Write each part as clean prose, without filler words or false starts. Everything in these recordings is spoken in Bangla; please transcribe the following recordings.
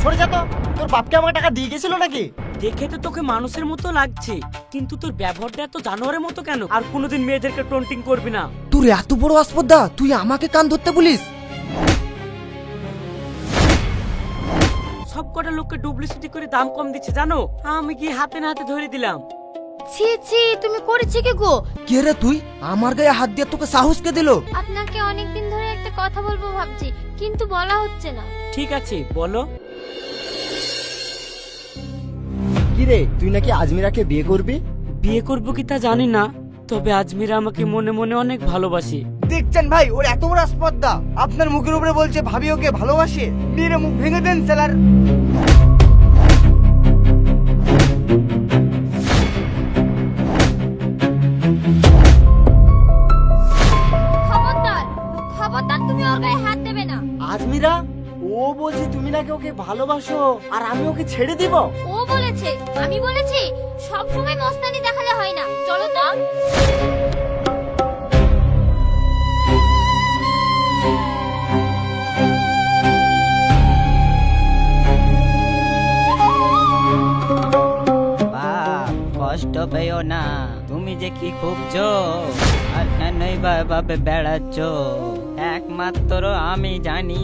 সরে যা তো। তোর বাপকে আমার টাকা দিয়ে গেছিল নাকি? দেখে তো তোকে মানুষের মতো লাগছে, কিন্তু তোর ব্যবহারটা এত জানোয়ারের মতো কেন? আর কোনোদিন মেয়েদেরকে টন্টিং করবি না। তোর এত বড় আসপদ্দা, তুই আমাকে কান ধরতে বলিস? সব কটা লোককে ডুপ্লিসিটি করে দাম কম দিচ্ছে জানো, আমি কি হাতে না হাতে ধরে দিলাম। ছি ছি, তুমি করেছো কি গো? কে রে তুই? আমার গায়ে হাত দিয়ে তোকে সাহস কে দিল? আপনাকে অনেকদিন ধরে একটা কথা বলবো ভাবছি, কিন্তু বলা হচ্ছে না। ঠিক আছে বলো। কি রে, তুই নাকি আজমিরাকে বিয়ে করবি? বিয়ে করবো কি তা জানি না, তবে আজমিরা আমাকে মনে মনে অনেক ভালোবাসে। দেখছেন ভাই, ওর এত বড় আসপদ্দা, আপনার মুখের উপরে বলছে ভাবি ওকে ভালোবাসে। মেরে মুখ ভেঙে দেন স্যালার। খবরদার, খবরদার, তুমি ওর গায়ে হাত দেবে না। আজমিরা, ও বলছে তুমি নাকি ওকে ভালোবাসো আর আমি ওকে ছেড়ে দিব? ও বলেছে, আমি বলেছি? সব সময় মস্তানি দেখালে হয় না, চলো তো। বাপ কষ্ট পেও না, তুমি যে কি খুঁজছো আর কেনই বা এভাবে বেড়াচ্ছ, একমাত্র আমি জানি।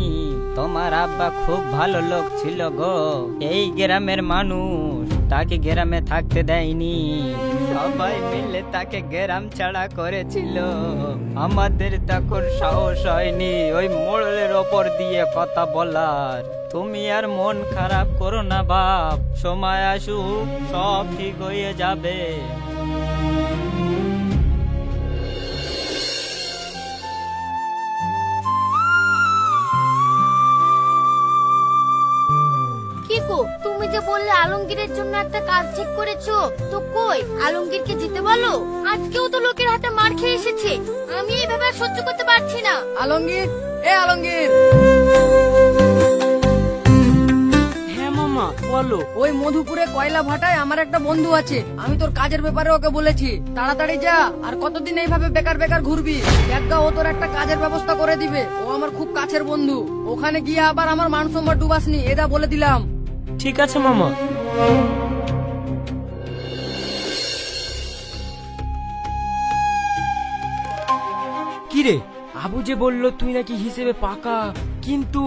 তোমার আব্বা খুব ভালো লোক ছিল গো, এই গ্রামের মানুষ তাকে গ্রামে থাকতে দেয়নি, সবাই মিলে তাকে গ্রাম ছাড়া করেছিল। আমাদের তখন সাহস হয়নি ওই মোড়লের ওপর দিয়ে কথা বলার। তুমি আর মন খারাপ করো না বাপ, সময় আসুক সব ঠিক হয়ে যাবে। কি গো, তুমি যে বললে আলমগীরের জন্য একটা কাজ ঠিক করেছো, তো কই আলমগীরকে যেতে বলো। আজকেও তো লোকের হাতে মার খেয়ে এসেছে, আমি এইভাবে আর সহ্য করতে পারছি না। আলমগীর, এ আলমগীর, হ্যাঁ মামা বলো। ওই মধুপুরে কয়লা ভাটায় আমার একটা বন্ধু আছে, আমি তোর কাজের ব্যাপারে ওকে বলেছি, তাড়াতাড়ি যা। আর কতদিন এইভাবে বেকার বেকার ঘুরবি? দেখা ও তোর একটা কাজের ব্যবস্থা করে দিবে, ও আমার খুব কাছের বন্ধু। ওখানে গিয়ে আবার আমার মান সম্মান ডুবাসনি, এটা বলে দিলাম। ঠিক আছে মামা। কি রে, আবু যে বললো তুই নাকি হিসেবে পাকা, কিন্তু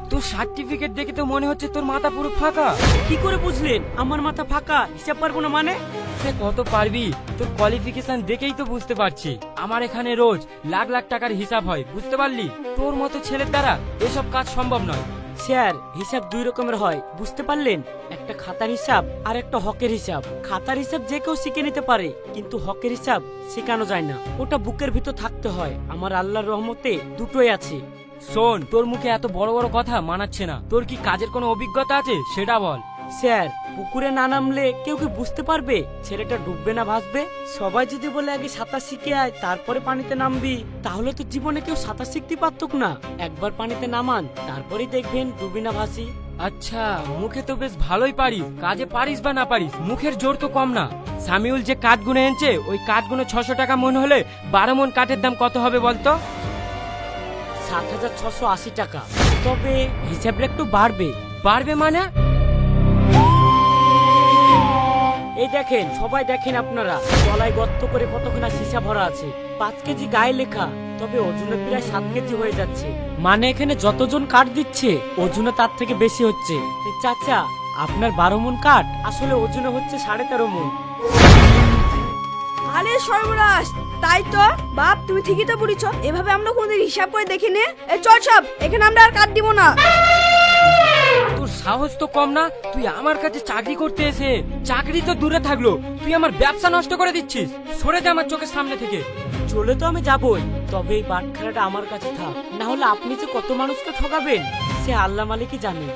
তোর সার্টিফিকেট দেখে তো মনে হচ্ছে তোর মাথা পুরো ফাঁকা। কি করে বুঝলেন আমার মাথা ফাঁকা? হিসাব পারবো না মানে? সে কত পারবি, তোর কোয়ালিফিকেশন দেখেই তো বুঝতে পারছি। আমার এখানে রোজ লাখ লাখ টাকার হিসাব হয়, বুঝতে পারলি? তোর মতো ছেলের দ্বারা এসব কাজ সম্ভব নয়। স্যার, হিসাব দুই রকমের হয়, বুঝতে পারলেন? একটা খাতার হিসাব আর একটা হকের হিসাব। খাতার হিসাব যে কেউ শিখে নিতে পারে, কিন্তু হকের হিসাব শেখানো যায় না, ওটা বুকের ভিতর থাকতে হয়। আমার আল্লাহর রহমতে দুটোই আছে। শোন, তোর মুখে এত বড় বড় কথা মানাচ্ছে না। তোর কি কাজের কোনো অভিজ্ঞতা আছে সেটা বল। স্যার, পুকুরে না নামলে কেউ কি বুঝতে পারবে ছেলেটা ডুববে না ভাসবে? সবাই যদি বলে আগে সাঁতার শিখে আয় তারপরে পানিতে নামবি, তাহলে তো জীবনে কেউ সাঁতার শিখতে পারতো না। একবার পানিতে নামান, তারপরেই দেখবেন ডুবি না ভাসি। আচ্ছা, মুখে তো বেশ ভালোই পারিস, কাজে পারিস বা না পারিস মুখের জোর তো কম না। সামিউল যে কাঠ গুনে এনেছে, ওই কাঠ গুনে 600 টাকা মন হলে 12 মন কাঠের দাম কত হবে বলতো? 7,680 টাকা। তবে হিসাবটা একটু বাড়বে। পারবে মানে? এই দেখেন, সবাই দেখেন আপনারা, তলায় গর্ত করে কতখানা সীসা ভরা আছে। 5 কেজি গায়ে লেখা, তবে ওজনে প্রায় 7 কেজি হয়ে যাচ্ছে। মানে এখানে যতজন কাঠ দিচ্ছে ওজনে তার থেকে বেশি হচ্ছে। চাচা, আপনার 12 মন কাঠ আসলে ওজনে হচ্ছে 13.5 মন। আরে সর্বনাশ, তাই তো বাপ, তুমি ঠিকই তো বলেছ, এভাবে আমরা কোনদিন হিসাব করে দেখিনি। চল সব, এখানে আমরা আর কাট দিব না। তোর সাহস তো কম না, তুই আমার কাছে চাকরি করতে এসে চাকরি তো দূরে থাকলো, তুই আমার ব্যবসা নষ্ট করে দিচ্ছিস। সরে যা আমার চোখের সামনে থেকে। চলে তো আমি যাবই, তবে এই বাটখারাটা আমার কাছে থাক, না হলে আপনি যে কত মানুষকে ঠকাবেন সে আল্লাহ মালিকই জানে।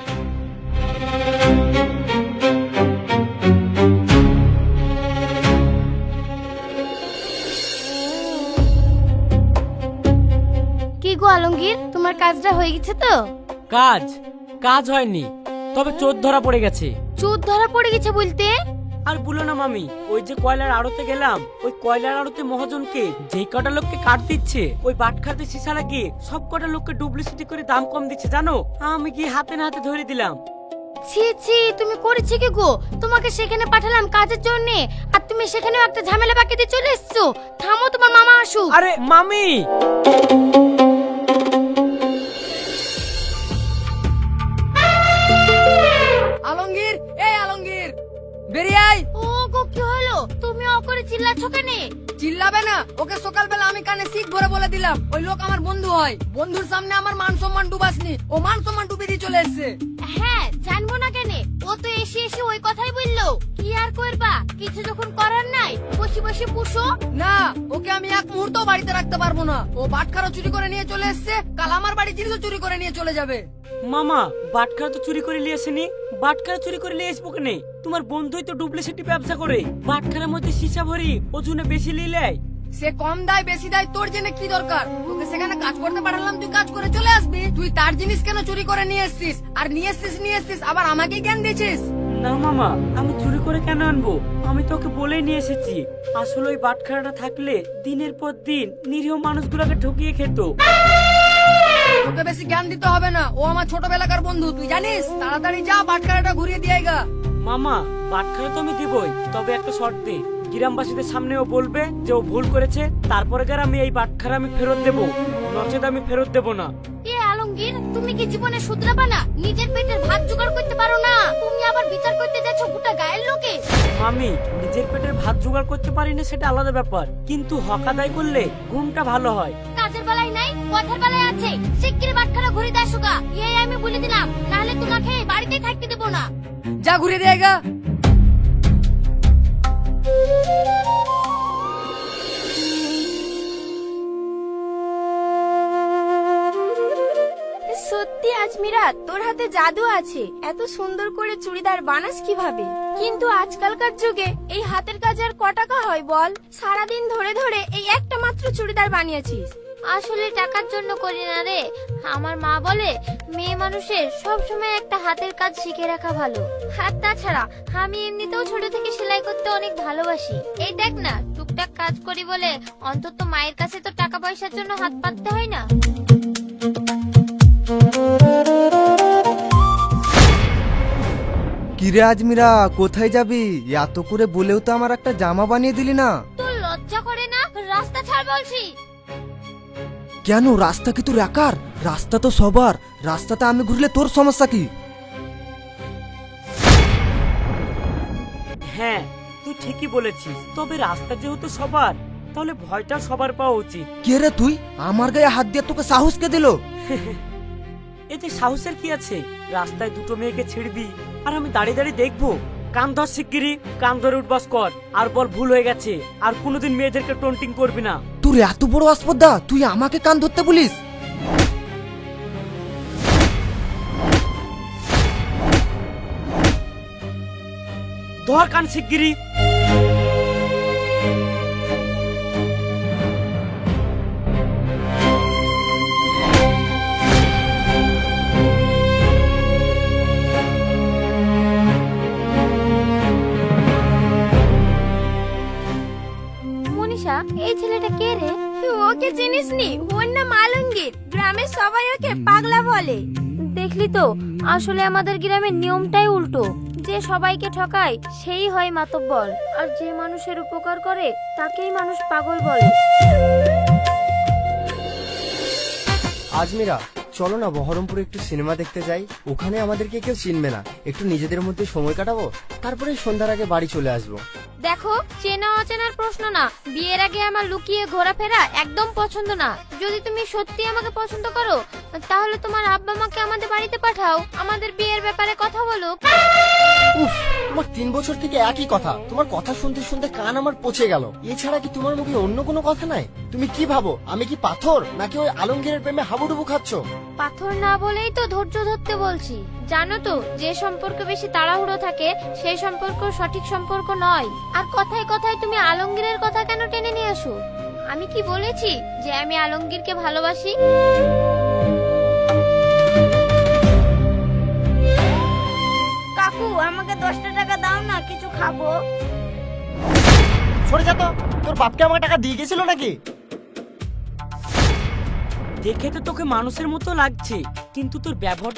কি গো আলমগীর, তোমার কাজটা হয়ে গেছে তো? কাজ কাজ হয়নি, তবে চোর ধরা পড়ে গেছে। চোর ধরা পড়ে গেছে বলতে? আর বলো না মামি, ওই যে কয়লার আড়তে গেলাম, ওই কয়লার আড়তে মহাজনকে যেই কটা লোককে কাট দিচ্ছে, ওই বাটখারাতে সীসা লাগিয়ে সব কটা লোককে ডুপ্লিসিটি করে দাম কম দিচ্ছে জানো, আমি গিয়ে হাতে না হাতে ধরে দিলাম। ছি ছি, তুমি করেছি কি গো? তোমাকে সেখানে পাঠালাম কাজের জন্য, আর তুমি সেখানেও একটা ঝামেলা পাকিয়ে দিয়ে চলে এসছো। থামো, তোমার মামা আসুক। আরে মামি, আলমগীর, এই আলমগীর, বেরিয়ে আয়। ও গো, কি হলো? তুমি অকরে চিল্লাচ্ছ কেন? চিল্লাবে না, ওকে সকালবেলা আমি কানে শিখ ভরে বলে দিলাম ওই লোক আমার বন্ধু হয়। বন্ধুর সামনে আমার মান সম্মান ডুবাসনি, ও মান সম্মান ডুবে দিয়ে চলে এসছে। হ্যাঁ, জানবো না কেন? ও তো এসে এসে ওই কথাই বললো। কি আর করবা, কিছু যখন করার নাই বসে বসে পুষো। না, ওকে আমি এক মুহূর্ত বাড়িতে রাখতে পারবো না। ও বাটখারা চুরি করে নিয়ে চলে এসছে, কাল আমার বাড়ি জিনিসও চুরি করে নিয়ে চলে যাবে। মামা, বাটখারা তো চুরি করে নিয়ে আসেনি। বাটখারা চুরি করে নিয়ে আসবো কেনে? তোমার বন্ধুই তো ডুপ্লিসিটি ব্যবসা করে। বাটখারার মধ্যে সীসা ভরি ওজনে বেশি নিলে। সে কম দেয় বেশি দেয় তোর জেনে কি দরকার? তোকে সেখানে কাজ করতে পাঠালাম, তুই কাজ করে চলে আসবি। তুই তার জিনিস কেন চুরি করে নিয়ে এসছিস? আর নিয়ে এসছিস আবার আমাকেই জ্ঞান দিয়েছিস। না মামা, আমি চুরি করে কেন আনবো? আমি তোকে বলেই নিয়ে এসেছি। আসলে ওই বাটখারাটা থাকলে দিনের পর দিন নিরীহ মানুষগুলোকে ঠকিয়ে খেত। তোকে বেশি জ্ঞান দিতে হবে না, ও আমার ছোটবেলাকার বন্ধু, তুই জানিস। তাড়াতাড়ি যা, বাটখারাটা ঘুরিয়ে দিয়ে গা। মামা, বাটখারা তো আমি দিবই, তবে একটা শর্তে। গ্রামবাসীদের সামনে ও বলবে যে ও ভুল করেছে, তারপরে আমি এই বাটখারা আমি ফেরত দেবো, নচেত আমি ফেরত দেবো না। এ আলমগীর, তুমি কি জীবনে শুধরাবা না? নিজের পেটের ভাত জোগাড় করতে পারো না, তুমি আবার বিচার করতে যাচ্ছ গোটা গায়ের লোকে। আমি নিজের পেটের ভাত জোগাড় করতে পারি না সেটা আলাদা ব্যাপার, কিন্তু হক আদায় করলে ঘুমটা ভালো হয়। কাজের বেলায় নাই, কথার বেলায় আছে। শিগগির বাটখারা ঘুরে দাও সুগা, এই আমি বলে দিলাম, নাহলে তোমাকে বাড়িতেই থাকতে দেবো না। যা, ঘুরিয়ে দিয়ে গা। সত্যি আজমিরা, তোর হাতে জাদু আছে। এত সুন্দর করে চুড়িদার বানাস কিভাবে? কিন্তু আজকালকার যুগে এই হাতের কাজ আর ক টাকা হয় বল? সারাদিন ধরে ধরে এই একটা মাত্র চুড়িদার বানিয়েছিস। আসলে টাকার জন্য করি না রে। আমার মা বলে মেয়ে মানুষের সব সময় একটা হাতের কাজ শিখে রাখা ভালো। আর তাছাড়া আমি এমনিতেও ছোট থেকে সেলাই করতে অনেক ভালোবাসি। এই দেখ না, টুকটাক কাজ করি বলে অন্তত মায়ের কাছে তো টাকা পয়সার জন্য হাত পাততে হয় না। কিরে আজমিরা, কোথায় যাবি? এত করে বলেও তো আমার একটা জামা বানিয়ে দিলি না। তোর লজ্জা করে না? রাস্তা ছাড় বলছি। কেন, রাস্তা কি তোর একার? রাস্তা তো সবার। রাস্তাতে আমি ঘুরলে তোর সমস্যা কি? হ্যাঁ, তুই ঠিকই বলেছিস, তবে রাস্তা যেহেতু সবার, তাহলে ভয়টা সবার পাওয়া উচিত। কে রে তুই? আমার গায়ে হাত দিয়ে তোকে সাহস কে দিল? এতে সাহসের কি আছে? রাস্তায় দুটো মেয়েকে ছিড়বি আর আমি দাঁড়িয়ে দাঁড়িয়ে দেখবো? কান ধর শিগগিরি, কান ধরে উঠবাস কর আর বল ভুল হয়ে গেছে, আর কোনোদিন মেয়েদেরকে টন্টিং করবি না। তোর এত বড় আসপদ্দা, তুই আমাকে কান ধরতে বলিস? ধর কান শিগগিরি। মনীষা, এই ছেলেটা কে রে? ওকে চিনিস নি? ওর নাম আলমগীর। গ্রামের সবাই ওকে পাগলা বলে। দেখলি তো, আসলে আমাদের গ্রামের নিয়মটাই উল্টো। যে সবাইকে ঠকায় সেই হয় মাতব্বর, আর যে মানুষের উপকার করে তাকেই মানুষ পাগল বলে। আজমিরা, চলো না বহরমপুরে একটু সিনেমা দেখতে যাই। ওখানে আমাদেরকে কেউ চিনবে না, একটু নিজেদের মধ্যে সময় কাটাবো, তারপরে সন্ধ্যার আগে বাড়ি চলে আসবো। দেখো, চেনা অচেনার প্রশ্ন না, বিয়ের আগে আমার লুকিয়ে ঘোরাফেরা একদম পছন্দ না। যদি তুমি সত্যি আমাকে পছন্দ করো, তাহলে তোমার আব্বা মাকে আমাদের বাড়িতে পাঠাও, আমাদের বিয়ের ব্যাপারে কথা বলো। উফ, তোমার 3 বছর থেকে একই কথা। তোমার কথা শুনতে শুনতে কান আমার পচে গেল। এছাড়া কি তোমার মুখে অন্য কোনো কথা নাই? তুমি কি ভাবো আমি কি পাথর, নাকি ওই আলমগীরের প্রেমে হাবুডুবু খাচ্ছ? পাথর না বলেই তো ধৈর্য ধরতে বলছি। জানো তো, যে সম্পর্ক বেশি তাড়াহুড়ো থাকে সেই সম্পর্ক সঠিক সম্পর্ক নয়। আর কথায় কথায় তুমি আলমগীরের কথা কেন টেনে নিয়ে আসো? আমি কি বলেছি যে আমি আলমগীরকে ভালোবাসি? কাকু, আমাকে 10টা টাকা দাও না, কিছু খাবো। সরে যা তো, তোর বাপকে আমার টাকা দিয়ে গেছিল নাকি? দেখে তো তোকে মানুষের মতো লাগছে, কিন্তু তোর ব্যবহার